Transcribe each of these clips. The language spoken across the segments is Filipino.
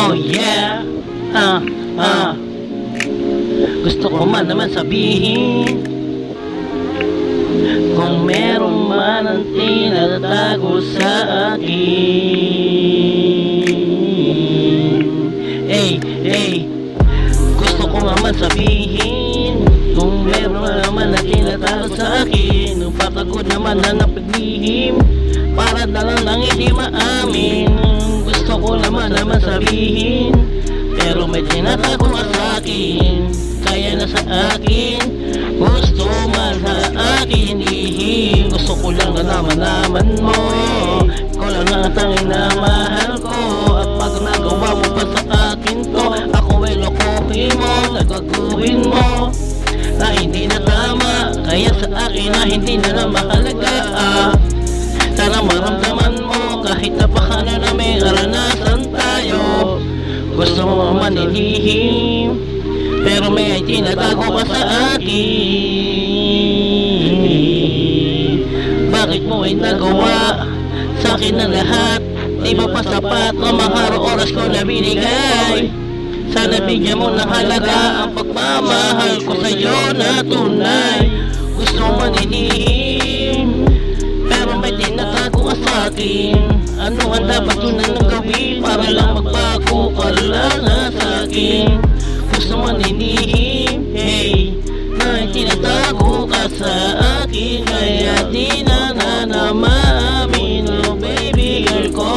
Oh yeah. Gusto ko man naman sabihin, kung meron man ang tinatago sa akin. Gusto ko naman sabihin, kung meron naman ang tinatago sa akin. Napapagod naman na napaglihim, para na lang hindi maamin. Gusto ko naman sabihin, pero may tinatago ka sa akin. Kaya na sa akin, gusto man sa akin ihim. Gusto ko lang na naman mo, ikaw lang ang tanging na mahal ko. At pag nagawa mo pa sa akin to, ako ay lokohin mo, nagaguhin mo na hindi na tama. Kaya sa akin na hindi na mahalaga. Sana maramdaman mo, kahit napakano na may karanasan tayo. Gusto mo man ilihim, pero may tinatago ka sa akin. Bakit mo ay nagawa sa akin na lahat? Di ba pa sapat ang mga oras ko na binigay? Sana bigyan mo ng halaga ang pagmamahal ko sa'yo na tunay. Gusto mo ilihim, pero may tinatago ka sa akin. Ano ang dapat yun na gawin para lang magbago ka lang na sa akin? Gusto mo nilihim, na tinatago ka sa akin. Kaya di na maamin, oh baby girl ko.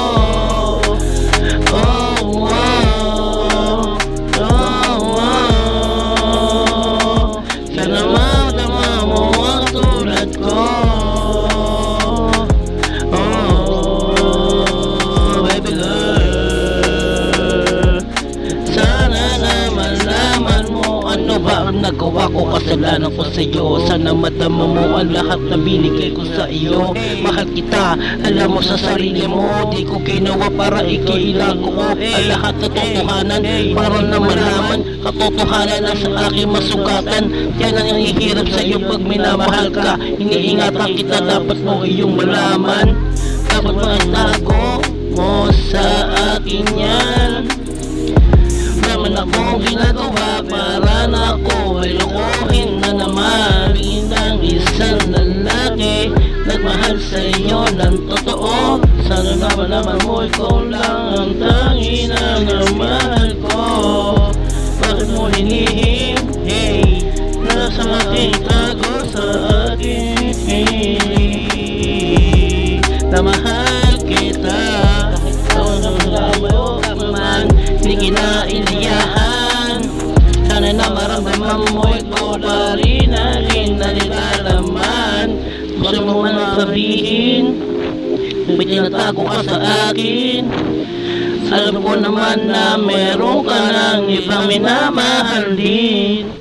Sana matama mo ang tulad ko. Nagawa ko, kasalanan ko sa'yo. Sana madama mo ang lahat na binigay ko sa iyo. Mahal kita, alam mo sa sarili mo, di ko ginawa para ikailago ko ang lahat na totohanan, para na malaman katotohanan na sa aking masugatan. Yan ang ihirap sa'yo pag minamahal ka. Iniingatan kita, dapat mo iyong malaman. Dapat maitago mo sa akin yan. Naman akong ginagawa para na ako ay lokohin na naman ng isang lalaki nagmahal sa iyo ng totoo. Sana naman mo ikaw lang ang tanging na mahal ko. Bakit mo hinihim, nasa aking tago sa akin, na mahal kita. Kahit mo man hindi kinailayahan, sana na maramdaman mo ikaw pa rin aking nalilalaman. Gusto mo man sabihin, may tinatago ka sa akin. Alam ko naman na meron ka ng ibang minamahal din.